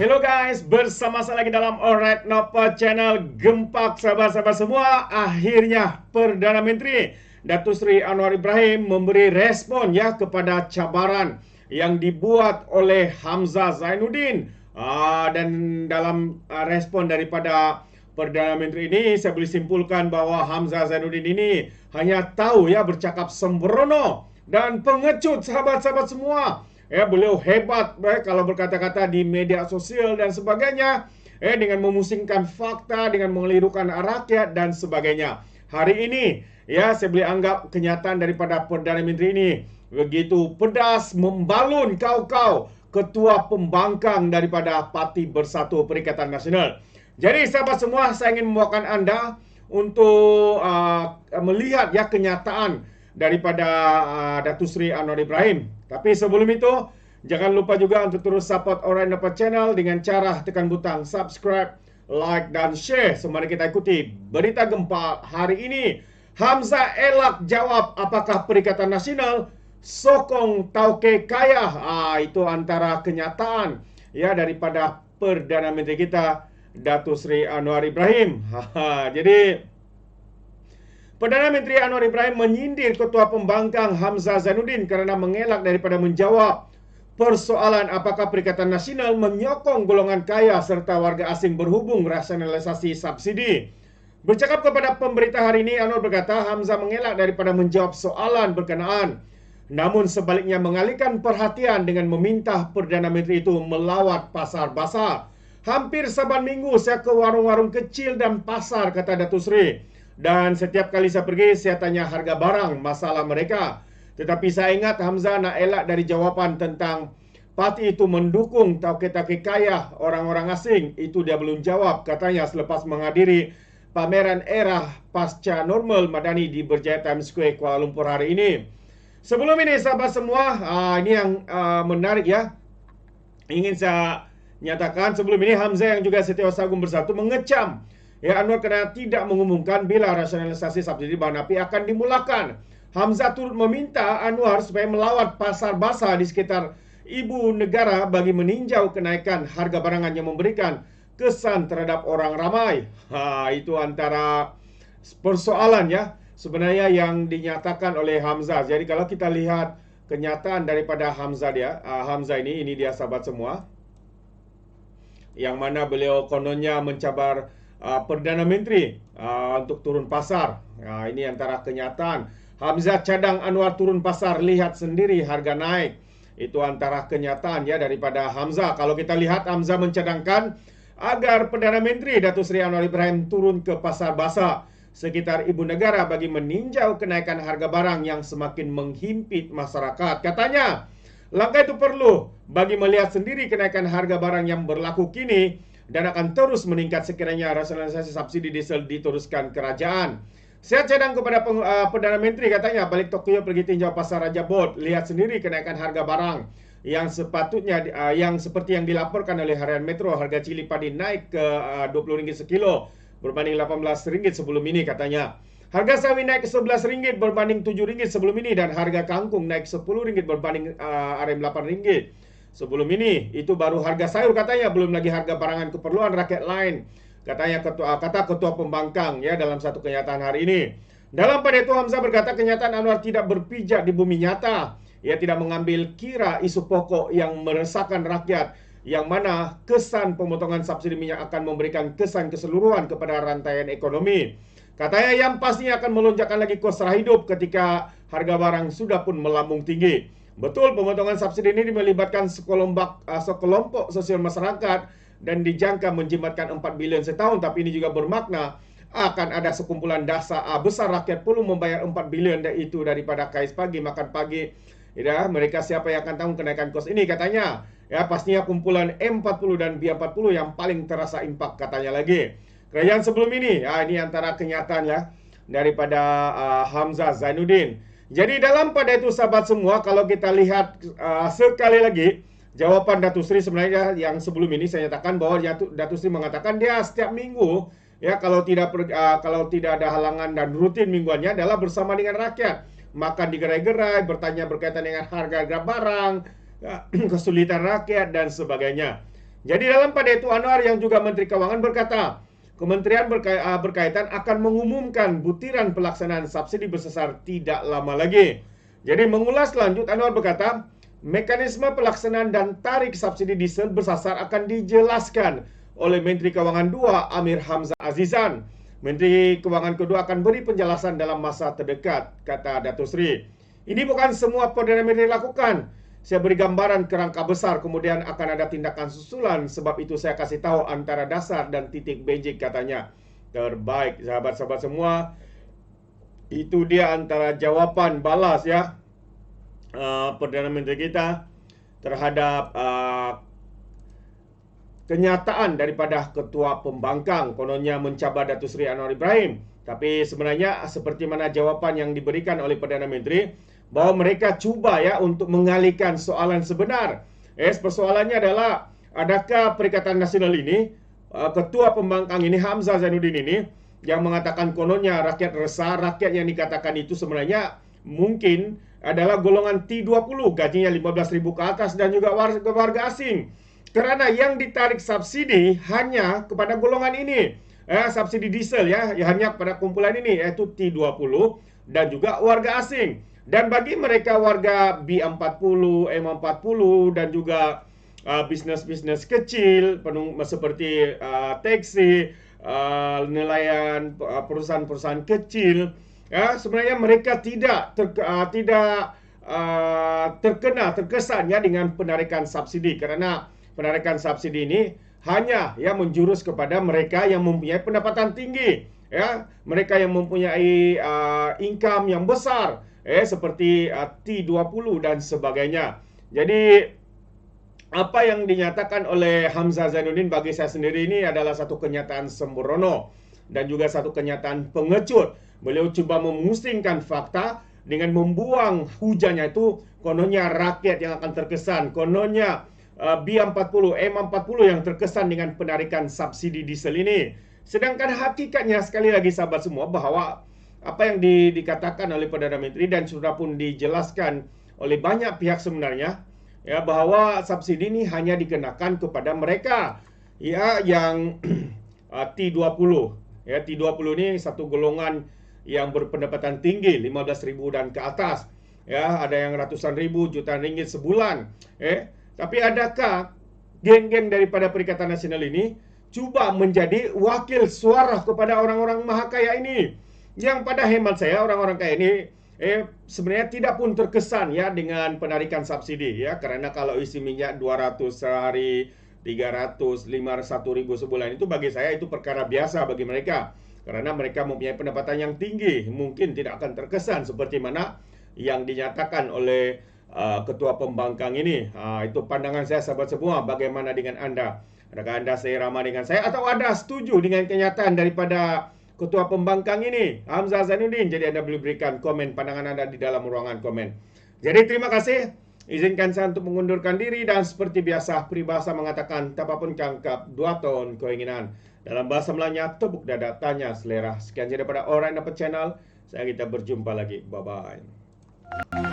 Hello guys, bersama saya lagi dalam Alright Nova Channel. Gempak sahabat-sahabat semua. Akhirnya Perdana Menteri Datuk Seri Anwar Ibrahim memberi respon ya kepada cabaran yang dibuat oleh Hamzah Zainuddin. Dan dalam respon daripada Perdana Menteri ini, saya boleh simpulkan bahwa Hamzah Zainuddin ini hanya tahu ya bercakap sembrono dan pengecut sahabat-sahabat semua. Beliau hebat kalau berkata-kata di media sosial dan sebagainya, dengan memusingkan fakta, dengan mengelirukan rakyat dan sebagainya. Hari ini saya boleh anggap kenyataan daripada Perdana Menteri ini begitu pedas, membalun kau-kau ketua pembangkang daripada Parti Bersatu Perikatan Nasional. Jadi sahabat semua, saya ingin membawakan Anda untuk melihat ya kenyataan daripada Datuk Seri Anwar Ibrahim. Tapi sebelum itu, jangan lupa juga untuk terus support Alright Nova Channel dengan cara tekan butang subscribe, like dan share. Mari kita ikuti berita gempa hari ini. Hamzah elak jawab apakah Perikatan Nasional sokong tauke kaya. Itu antara kenyataan ya daripada Perdana Menteri kita Datuk Seri Anwar Ibrahim. Jadi Perdana Menteri Anwar Ibrahim menyindir ketua pembangkang Hamzah Zainuddin kerana mengelak daripada menjawab persoalan apakah Perikatan Nasional menyokong golongan kaya serta warga asing berhubung rasionalisasi subsidi. Bercakap kepada pemberita hari ini, Anwar berkata Hamzah mengelak daripada menjawab soalan berkenaan. Namun sebaliknya mengalihkan perhatian dengan meminta Perdana Menteri itu melawat pasar basah. Hampir saban minggu saya ke warung-warung kecil dan pasar, kata Datuk Seri. Dan setiap kali saya pergi, saya tanya harga barang, masalah mereka. Tetapi saya ingat Hamzah nak elak dari jawapan tentang parti itu mendukung tauke-tauke kaya orang-orang asing. Itu dia belum jawab, katanya selepas menghadiri pameran era pasca normal Madani di Berjaya Times Square, Kuala Lumpur hari ini. Sebelum ini sahabat semua, ini yang menarik ya. Ingin saya nyatakan sebelum ini, Hamzah yang juga Setiausaha Agung Bersatu mengecam Anwar kerana tidak mengumumkan bila rasionalisasi subsidi bahan api akan dimulakan. Hamzah turut meminta Anwar supaya melawat pasar basah di sekitar ibu negara bagi meninjau kenaikan harga barangan yang memberikan kesan terhadap orang ramai. Itu antara persoalan ya sebenarnya yang dinyatakan oleh Hamzah. Jadi kalau kita lihat kenyataan daripada Hamzah ini dia sahabat semua, yang mana beliau kononnya mencabar Perdana Menteri untuk turun pasar. Ini antara kenyataan. Hamzah cadang Anwar turun pasar, lihat sendiri harga naik. Itu antara kenyataan ya daripada Hamzah. Kalau kita lihat, Hamzah mencadangkan agar Perdana Menteri Datuk Seri Anwar Ibrahim turun ke pasar basah sekitar ibu negara bagi meninjau kenaikan harga barang yang semakin menghimpit masyarakat. Katanya, langkah itu perlu bagi melihat sendiri kenaikan harga barang yang berlaku kini dan akan terus meningkat sekiranya rasionalisasi subsidi diesel diteruskan kerajaan. Saya cadang kepada Perdana Menteri, katanya, balik Tokyo pergi tinjau pasar Raja Bot, lihat sendiri kenaikan harga barang yang sepatutnya yang seperti yang dilaporkan oleh Harian Metro, harga cili padi naik ke RM20 sekilo berbanding RM18 sebelum ini, katanya. Harga sawi naik ke RM11 berbanding RM7 sebelum ini, dan harga kangkung naik RM10 berbanding RM8 sebelum ini. Itu baru harga sayur, katanya, belum lagi harga barangan keperluan rakyat lain, katanya kata ketua pembangkang ya dalam satu kenyataan hari ini. Dalam pada itu Hamzah berkata kenyataan Anwar tidak berpijak di bumi nyata. Ia tidak mengambil kira isu pokok yang meresahkan rakyat, yang mana kesan pemotongan subsidi minyak akan memberikan kesan keseluruhan kepada rantaian ekonomi. Katanya yang pastinya akan melonjakkan lagi kos sara hidup ketika harga barang sudah pun melambung tinggi. Betul, pemotongan subsidi ini melibatkan sekelompok sosial masyarakat dan dijangka menjimatkan 4 bilion setahun. Tapi ini juga bermakna akan ada sekumpulan dasa besar rakyat perlu membayar 4 bilion itu daripada kais pagi, makan pagi. Ya, mereka siapa yang akan tanggung kenaikan kos ini, katanya. Ya, pastinya kumpulan M40 dan B40 yang paling terasa impak, katanya lagi. Kerajaan sebelum ini, ini antara kenyataan ya daripada Hamzah Zainuddin. Jadi dalam pada itu sahabat semua, kalau kita lihat sekali lagi jawapan Datuk Seri sebenarnya yang sebelum ini saya nyatakan bahwa Datuk Seri mengatakan dia setiap minggu ya kalau tidak ada halangan dan rutin mingguannya adalah bersama dengan rakyat, makan di gerai-gerai, bertanya berkaitan dengan harga barang, kesulitan rakyat dan sebagainya. Jadi dalam pada itu Anwar yang juga Menteri Keuangan berkata, Kementerian berkaitan akan mengumumkan butiran pelaksanaan subsidi bersasar tidak lama lagi. Jadi mengulas lanjut Anwar berkata, mekanisme pelaksanaan dan tarik subsidi diesel bersasar akan dijelaskan oleh Menteri Keuangan 2 Amir Hamzah Azizan. Menteri Keuangan kedua akan beri penjelasan dalam masa terdekat, kata Datuk Seri. Ini bukan semua Perdana Menteri lakukan. Saya beri gambaran kerangka besar, kemudian akan ada tindakan susulan. Sebab itu saya kasih tahu antara dasar dan titik basic, katanya. Terbaik, sahabat-sahabat semua. Itu dia antara jawapan balas ya Perdana Menteri kita terhadap kenyataan daripada Ketua Pembangkang kononnya mencabar Datuk Seri Anwar Ibrahim. Tapi sebenarnya seperti mana jawapan yang diberikan oleh Perdana Menteri, bahwa mereka cuba ya untuk mengalihkan soalan sebenar. Persoalannya adalah, adakah Perikatan Nasional ini, Ketua Pembangkang ini, Hamzah Zainuddin ini, yang mengatakan kononnya rakyat resah, rakyat yang dikatakan itu sebenarnya mungkin adalah golongan T20, gajinya 15.000 ke atas dan juga warga asing. Karena yang ditarik subsidi hanya kepada golongan ini, subsidi diesel ya, hanya pada kumpulan ini, yaitu T20 dan juga warga asing. Dan bagi mereka warga B40, M40 dan juga bisnes-bisnes kecil seperti taksi, nelayan, perusahaan-perusahaan kecil, ya sebenarnya mereka tidak terkesan ya dengan penarikan subsidi, karena penarikan subsidi ini hanya ya menjurus kepada mereka yang mempunyai pendapatan tinggi, ya mereka yang mempunyai income yang besar, seperti T20 dan sebagainya. Jadi apa yang dinyatakan oleh Hamzah Zainuddin bagi saya sendiri ini adalah satu kenyataan sembrono dan juga satu kenyataan pengecut. Beliau coba memusingkan fakta dengan membuang hujannya itu kononnya rakyat yang akan terkesan, kononnya B40, M40 yang terkesan dengan penarikan subsidi diesel ini. Sedangkan hakikatnya sekali lagi sahabat semua, bahwa apa yang dikatakan oleh Perdana Menteri dan sudah pun dijelaskan oleh banyak pihak sebenarnya, ya bahwa subsidi ini hanya dikenakan kepada mereka ya yang T20. Ya, T20 ini satu golongan yang berpendapatan tinggi, 15.000 dan ke atas. Ya, ada yang ratusan ribu, jutaan ringgit sebulan. Tapi adakah geng-geng daripada Perikatan Nasional ini coba menjadi wakil suara kepada orang-orang maha kaya ini? Yang pada hemat saya, orang-orang kaya ini sebenarnya tidak pun terkesan ya dengan penarikan subsidi ya, karena kalau isi minyak 200 sehari, 300, 501 ribu sebulan itu bagi saya itu perkara biasa bagi mereka, karena mereka mempunyai pendapatan yang tinggi, mungkin tidak akan terkesan seperti mana yang dinyatakan oleh Ketua Pembangkang ini. Itu pandangan saya sahabat semua. Bagaimana dengan Anda? Adakah Anda seirama dengan saya atau Anda setuju dengan kenyataan daripada Ketua Pembangkang ini, Hamzah Zainuddin? Jadi Anda boleh berikan komen pandangan Anda di dalam ruangan komen. Jadi terima kasih. Izinkan saya untuk mengundurkan diri, dan seperti biasa peribahasa mengatakan tapapun kangkap dua ton keinginan. Dalam bahasa Melanya, tepuk dada tanya selera. Sekian saja daripada Alright Dapat Channel. Saya kita berjumpa lagi. Bye bye.